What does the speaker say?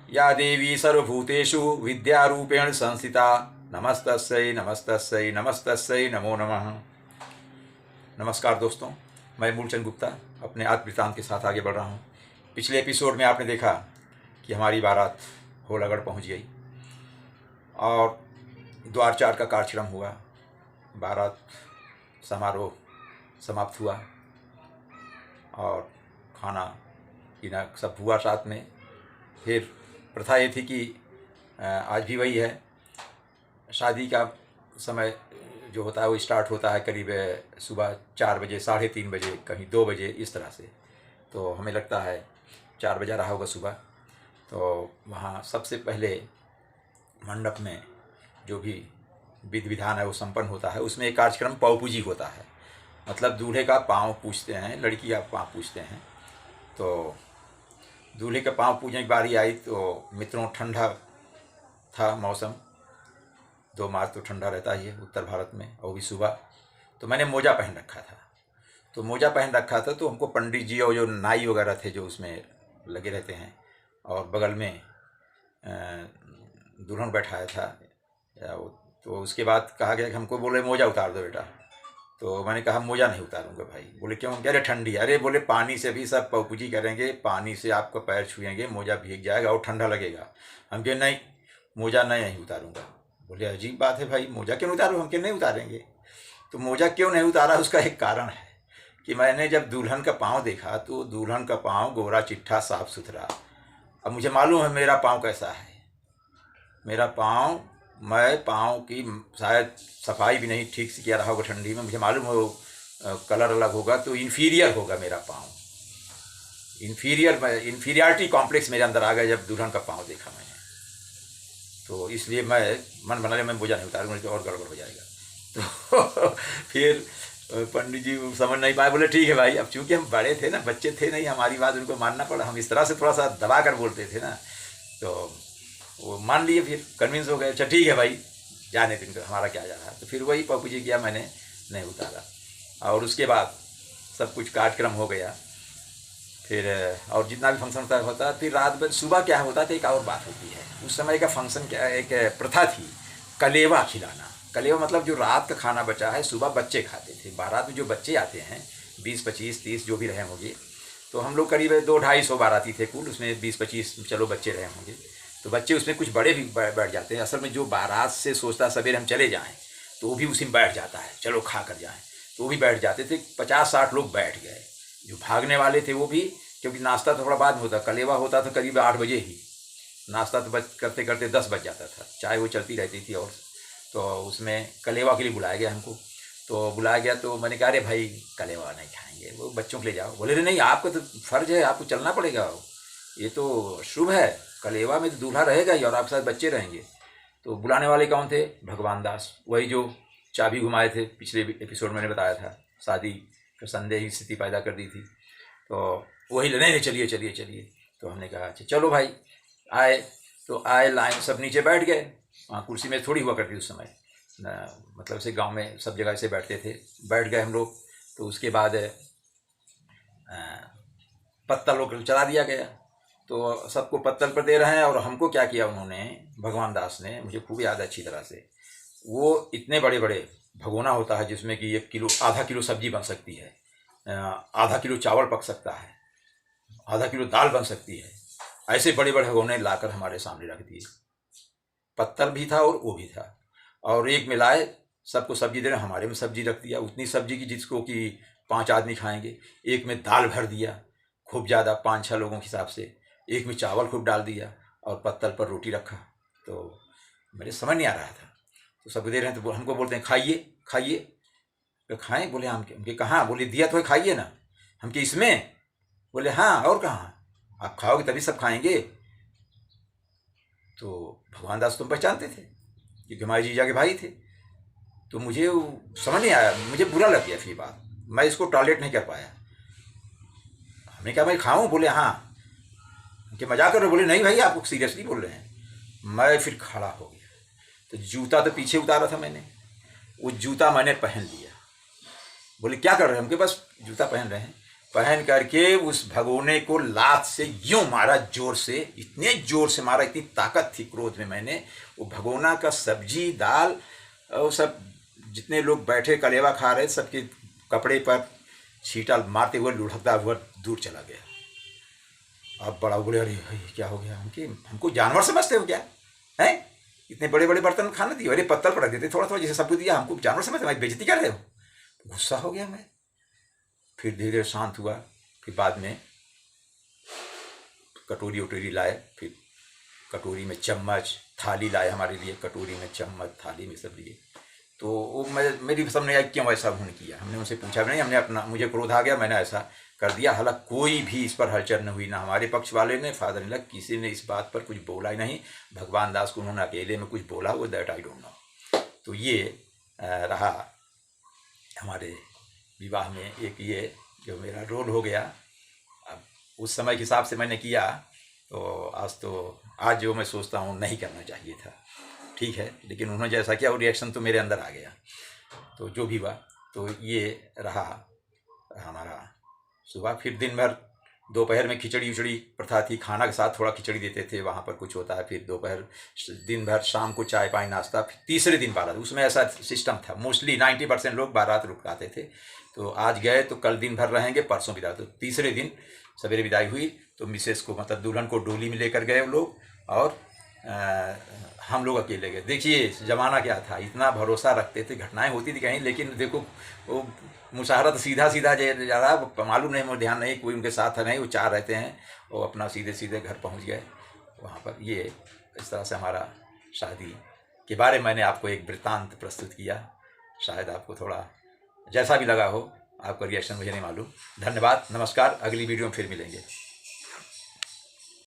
या देवी सर्वभूतेषु विद्यारूपेण संस्थिता नमस्तस्यै नमस्तस्यै नमस्तस्यै नमो नमः। नमस्कार दोस्तों, मैं मूलचंद गुप्ता अपने आत्मवृतांत के साथ आगे बढ़ रहा हूँ। पिछले एपिसोड में आपने देखा कि हमारी बारात होलागढ़ पहुँच गई और द्वार चार का कार्यक्रम हुआ। बारात समारोह समाप्त हुआ और खाना पीना सब हुआ साथ में। फिर प्रथा ये थी कि आज भी वही है, शादी का समय जो होता है वो स्टार्ट होता है करीब सुबह 4 बजे, 3:30 बजे, कहीं 2 बजे, इस तरह से। तो हमें लगता है 4 बजा रहा होगा सुबह। तो वहाँ सबसे पहले मंडप में जो भी विधि विधान है वो संपन्न होता है। उसमें एक कार्यक्रम पौपूजी होता है, मतलब दूल्हे का पाँव पूछते हैं, लड़की का पाँव पूछते हैं। तो दूल्हे का पाँव पूजने की बारी आई तो मित्रों ठंडा था मौसम, 2 मार्च तो ठंडा रहता ही है उत्तर भारत में, और भी सुबह। तो मैंने मोजा पहन रखा था। तो मोजा पहन रखा था तो हमको पंडित जी और जो नाई वगैरह थे जो उसमें लगे रहते हैं, और बगल में दुल्हन बैठाया था। तो उसके बाद कहा गया कि हमको बोले मोजा उतार दो बेटा। तो मैंने कहा मोजा नहीं उतारूंगा भाई। बोले क्यों? कह रहे ठंडी। अरे बोले पानी से भी सब पौपूजी करेंगे, पानी से आपका पैर छुएंगे, मोजा भीग जाएगा और ठंडा लगेगा। हम कहे नहीं, मोजा नहीं उतारूंगा। बोले अजीब बात है भाई, मोजा क्यों उतारूँ? हम कहे नहीं उतारेंगे। तो मोजा क्यों नहीं उतारा, उसका एक कारण है कि मैंने जब दुल्हन का पाँव देखा तो दुल्हन का पाँव गोरा चिट्ठा साफ सुथरा। अब मुझे मालूम है मेरा पाँव कैसा है। मेरा पाँव, मैं पाँव की शायद सफाई भी नहीं ठीक से किया रहा होगा ठंडी में, मुझे मालूम हो कलर अलग होगा तो इन्फीरियर होगा मेरा पाँव। इन्फीरियरिटी कॉम्प्लेक्स मेरे अंदर आ गया जब दुल्हन का पाँव देखा मैंने। तो इसलिए मैं मन बना लिया मैं मोजा नहीं उतारूंगा, तो और गड़बड़ हो जाएगा। तो फिर पंडित जी समझ नहीं पाए, बोले ठीक है भाई। अब चूंकि हम बड़े थे ना, बच्चे थे नहीं, हमारी बात उनको मानना पड़ा। हम इस तरह से थोड़ा सा दबा कर बोलते थे ना, तो वो मान लिए, फिर कन्विंस हो गए। अच्छा ठीक है भाई, जाने दिन हमारा क्या जा रहा है। तो फिर वही पौपूजी किया, मैंने नहीं उतारा। और उसके बाद सब कुछ कार्यक्रम हो गया। फिर और जितना भी फंक्शन होता है, फिर रात भर सुबह क्या होता था, एक और बात होती है। उस समय का फंक्शन क्या, एक प्रथा थी कलेवा खिलाना। कलेवा मतलब जो रात का खाना बचा है सुबह बच्चे खाते थे। बारात में जो बच्चे आते हैं 20, 25, 30 जो भी रहे होंगे, तो हम लोग करीब 200-250 बाराती थे कुल, उसमें 20-25 चलो बच्चे रहे होंगे। तो बच्चे उसमें कुछ बड़े भी बैठ जाते हैं। असल में जो बारात से सोचता सवेरे हम चले जाएँ तो वो भी उसी में बैठ जाता है, चलो खा कर जाएँ, तो वो भी बैठ जाते थे। 50-60 लोग बैठ गए। जो भागने वाले थे वो भी, क्योंकि नाश्ता तो थोड़ा बाद में होता, कलेवा होता था करीब 8 बजे ही, नाश्ता तो करते करते 10 बज जाता था, चाय वो चलती रहती थी। और तो उसमें कलेवा के लिए बुलाया गया हमको। तो बुलाया गया तो मैंने कहा अरे भाई कलेवा नहीं खाएंगे, वो बच्चों के ले जाओ। बोले नहीं, आपका तो फर्ज है, आपको चलना पड़ेगा, ये तो शुभ है, कलेवा में तो दूल्हा रहेगा ही और आपके साथ बच्चे रहेंगे। तो बुलाने वाले कौन थे? भगवान दास, वही जो चाबी घुमाए थे, पिछले एपिसोड मैंने बताया था, शादी का संदेह की स्थिति पैदा कर दी थी। तो वही नहीं, चलिए चलिए चलिए। तो हमने कहा अच्छा चलो भाई। आए तो आए, लाइन सब नीचे बैठ गए। वहाँ कुर्सी में थोड़ी हुआ करती उस समय मतलब से गांव में सब जगह से बैठते थे, बैठ गए हम लोग। तो उसके बाद पत्तल लोग चला दिया गया। तो सबको पत्तल पर दे रहे हैं। और हमको क्या किया उन्होंने, भगवान दास ने, मुझे खूब याद है अच्छी तरह से, वो इतने बड़े बड़े भगोना होता है जिसमें कि 1 किलो, आधा किलो सब्जी बन सकती है, आधा किलो चावल पक सकता है, आधा किलो दाल बन सकती है, ऐसे बड़े बड़े भगोने लाकर हमारे सामने रख दिए। पत्तल भी था और वो भी था, और एक में लाए, सबको सब्जी दे रहे, हमारे में सब्जी रख दिया, उतनी सब्जी की जिसको कि 5 आदमी खाएंगे। एक में दाल भर दिया खूब ज़्यादा, 5-6 लोगों के हिसाब से। एक में चावल खूब डाल दिया और पत्तल पर रोटी रखा। तो मेरे समझ नहीं आ रहा था। तो सब दे रहे हैं तो हमको बोलते हैं खाइए खाइए। तो खाएँ? बोले हम के कहाँ? बोले दिया तो है, खाइए ना। हम के इसमें? बोले हाँ, और कहाँ? आप खाओगे तभी सब खाएंगे। तो भगवान दास तुम पहचानते थे क्योंकि हमारे जीजा के भाई थे। तो मुझे समझ नहीं आया, मुझे बुरा लग गया फिर बात, मैं इसको टॉलरेट नहीं कर पाया। हमने कहा मैं खाऊं? बोले हाँ। कि मजाक कर रहे? बोले नहीं भाई, आपको सीरियसली बोल रहे हैं। मैं फिर खड़ा हो गया। तो जूता तो पीछे उतारा था मैंने, वो जूता मैंने पहन लिया। बोले क्या कर रहे हैं? हम के बस जूता पहन रहे हैं। पहन करके उस भगोने को लात से यूं मारा, जोर से, इतने जोर से मारा, इतनी ताकत थी क्रोध में मैंने। वो भगोना का सब्जी दाल और सब जितने लोग बैठे कलेवा खा रहे सबके कपड़े पर छींटा मारते हुए लुढ़कता हुआ दूर चला गया। अब बड़ा बोले, अरे भाई क्या हो गया, हमको जानवर समझते हो क्या हैं? इतने बड़े बड़े बर्तन में खाना दिए, अरे पत्तल पड़ा देते थोड़ा थोड़ा जैसे सबको दिया, हमको जानवर समझते, हमारी बेइज्जती कर रहे हो। गुस्सा हो गया मैं। फिर धीरे धीरे शांत हुआ। फिर बाद में कटोरी वटोरी लाए, फिर कटोरी में चम्मच थाली लाए हमारे लिए, कटोरी में चम्मच थाली में सब लिए। तो वो मेरी समझ नहीं आई क्यों ऐसा उन्होंने किया। हमने उनसे पूछा भी नहीं, हमने अपना, मुझे क्रोध आ गया, मैंने ऐसा कर दिया। हालांकि कोई भी इस पर हलचल न हुई, ना हमारे पक्ष वाले ने, फादर इन लॉ, किसी ने इस बात पर कुछ बोला ही नहीं। भगवान दास को उन्होंने अकेले में कुछ बोला, वो दैट आई डोंट नो। तो ये रहा हमारे विवाह में एक ये जो मेरा रोल हो गया। अब उस समय के हिसाब से मैंने किया, तो आज जो मैं सोचता हूँ नहीं करना चाहिए था, ठीक है, लेकिन उन्होंने जैसा किया वो रिएक्शन तो मेरे अंदर आ गया। तो जो भी हुआ, तो ये रहा हमारा सुबह। फिर दिन भर दोपहर में खिचड़ी उचड़ी प्रथा थी, खाना के साथ थोड़ा खिचड़ी देते थे, वहाँ पर कुछ होता है। फिर दोपहर, दिन भर, शाम को चाय पानी नाश्ता। फिर तीसरे दिन बारात, उसमें ऐसा सिस्टम था, मोस्टली 90% लोग बारात रुकाते थे। तो आज गए तो कल दिन भर रहेंगे, परसों विदाई। तो तीसरे दिन सवेरे विदाई हुई, तो मिसेस को, मतलब दुल्हन को डोली में लेकर गए लोग, और हम लोग अकेले गए। देखिए ज़माना क्या था, इतना भरोसा रखते थे, घटनाएं होती थी कहीं, लेकिन देखो वो मुशाहरा तो सीधा सीधा जा रहा, मालूम नहीं, मुझे ध्यान नहीं, कोई उनके साथ है नहीं, वो चार रहते हैं, वो अपना सीधे सीधे घर पहुंच गए वहाँ पर। ये इस तरह से हमारा शादी के बारे में मैंने आपको एक वृत्तांत प्रस्तुत किया। शायद आपको थोड़ा जैसा भी लगा हो, आपका रिएक्शन मुझे नहीं मालूम। धन्यवाद, नमस्कार, अगली वीडियो में फिर मिलेंगे।